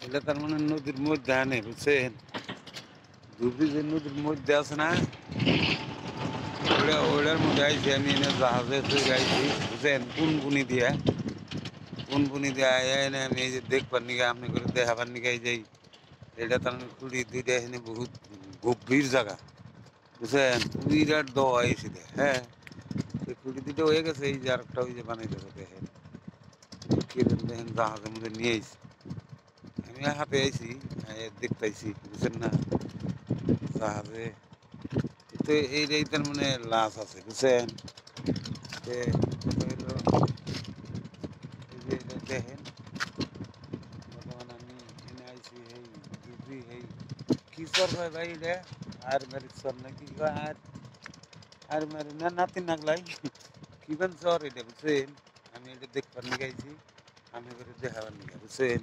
এটা তার মানে নদীর মধ্যে আনে বুঝছেন। ধুবড়ি যে নদীর মধ্যে আছে না, ওটার মধ্যে আইছি আমি, এনে জাহাজে চলে আইছি বুঝছেন, কোন বুনি দিয়ে আয় এনে আমি এই যে দেখবার নিকে আপনি করে দেখাবার নিকে এই যে এটা তার মানে খুঁড়ি দুইটা এখানে বহুত গভীর জায়গা বুঝছেন, বিরাট দোয়া আইসি দে হ্যাঁ। এই খুঁড়ি দুটো হয়ে গেছে, এই যে আরেকটা ওই যে বানাই দেবো দেখেন, কিরম দেখেন জাহাজের মধ্যে নিয়ে আইছি আমি, হাতে আইছি দেখতেছি বুঝছেন না জাহাজে। তো এইটাই তার মানে লাশ আছে বুঝছেন। যে হইলো এই যে এটা দেখেন, বর্তমানে আমি এনে আইছি এই ডুবি এই কি চর হয় ভাই এটা, আর মারি চর না কি কয়, আর মারি না নাতি নাগলাই কি বান চর এটা বুঝছেন। আমি এটা দেখবার নিয়ে আইছি, আমি করে দেখাবার নিয়ে বুঝছেন।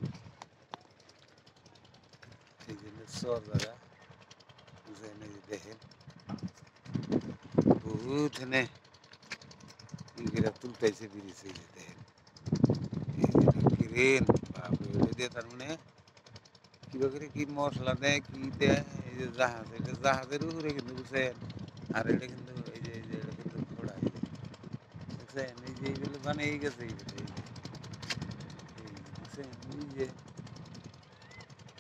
এই জন্য চর জায়গা বুঝছেন, এই যে দেখেন বহুত এনে ইগেরা তুলতেছে বিরিছে, এই যে দেখেন ক্রেন বাপরে, ওটা দিয়ে তার মানে কিবা করে কি মশলা দেয় কি দেয়, এই যে জাহাজ, এটা জাহাজের উপরে কিন্তু বুঝছেন। আর এটা কিন্তু এই যে এটা কিন্তু ঘোড়া, এই যে বুঝছেন, এই যে এইগুলো বানিয়ে গেছে, এই যে বুঝছেন, এই যে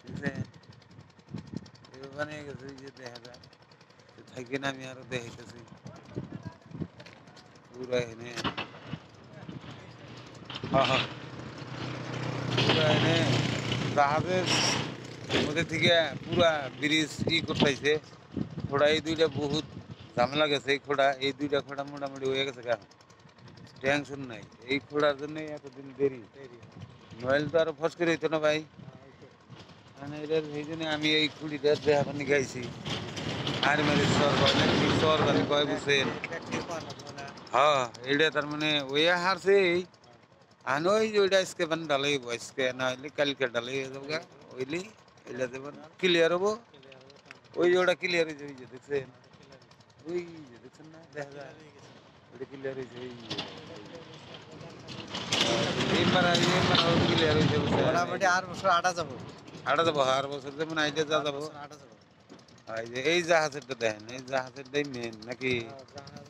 বুঝছেন এগুলো বানিয়ে গেছে, এই যে দেখা যায় থাকি না, আমি আরো দেখাইতেছি পুরা এনে, হ্যাঁ হ্যাঁ পুরা এনে জাহাজের মধ্যে থেকে পুরা ব্রিজ করতেছে। খোড়া এই দুইটা বহুত ঝামেলা গেছে, এই দুইটা খোড়া মোটামুটি হয়ে গেছে, এখন টেনশন নাই। এই খোড়ার জন্যই এতদিন দেরি, নইলে তো আরো ফস করে হইতো না ভাই। মানে এটার সেই জন্য আমি এই খুঁড়িটা দেখাবার নিয়ে গাইছি। আর মেরে সরকার নাকি সরকারি কয় বুঝছেন, হ্যাঁ এটা তার মানে ওই হারছে এই আনো, ওই যে ওইটা আজকে মানে ডালাই হবো, আজকে না হইলে কালকে ডালাই হয়ে যাবো গা, ওইলি এটা দেবেন ক্লিয়ার হবো। ওই যে ওটা ক্লিয়ার হয়েছে, ওই যে দেখছেন, ওই যে দেখছেন না দেখা যায় ওটা ক্লিয়ার হয়েছে, এই ক্লিয়ার হয়েছে বুঝছেন। মোটামুটি আর বছর আটা যাবো, আটা যাবো, আর বছর যেমন আইডিয়া যা যাবো। আটা যাবো। এই যে এই জাহাজেরটা দেখেন, এই জাহাজেরটাই মেন নাকি। জাহাজ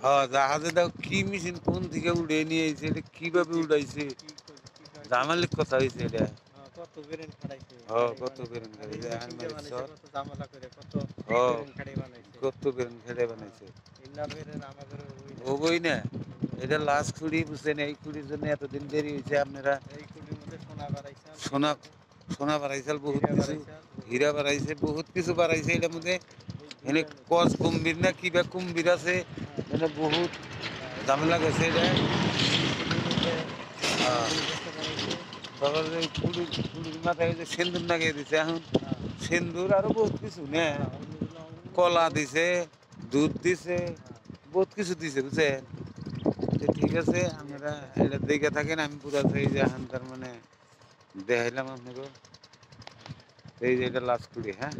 হ্যাঁ জাহাজে দাও কি মেশিন কোন থেকে উড়ে নিয়ে আইছে, এটা কিভাবে উড়াইছে, জামালিক কথা হয়েছে এটা। কত বেরেন খাড়াইছে, হ্যাঁ কত বেরেন খেড়ে যায় কত জামালা করে, কত হ্যাঁ বেরেন খাড়ি বানাইছে, কত বেরেন খেড়ে বানাইছে। ইন্না বেরেন আমাদের ও বই না, এটা লাস্ট খুঁড়ি বুঝছেন, এই খুঁড়ির জন্য এতদিন দেরি হয়েছে। আপনারা এই কুড়ির মধ্যে সোনা বাড়াইছে, সোনা সোনা বাড়াইছাল বহুত কিছু, হীরা বাড়াইছে বহুত কিছু বাড়াইছে এটার মধ্যে। এনে কস কুম্ভীর না কিবা কুম্ভীর আছে, এনে বহুত ঝামেলা গেছে এটা। তারপরে কুড়ির মাথায় যে সেন্দুর লাগিয়ে দিছে, এখন সেন্দুর আরো বহুত কিছু না, কলা দিছে, দুধ দিছে, বহুত কিছু দিছে বুঝছেন। ঠিক আছে আমরা এটা দেখে থাকেন, আমি পুরা এই যে এখন তার মানে দেখাইলাম আপনাকে, এই যে এটা লাস্ট কুড়ি হ্যাঁ।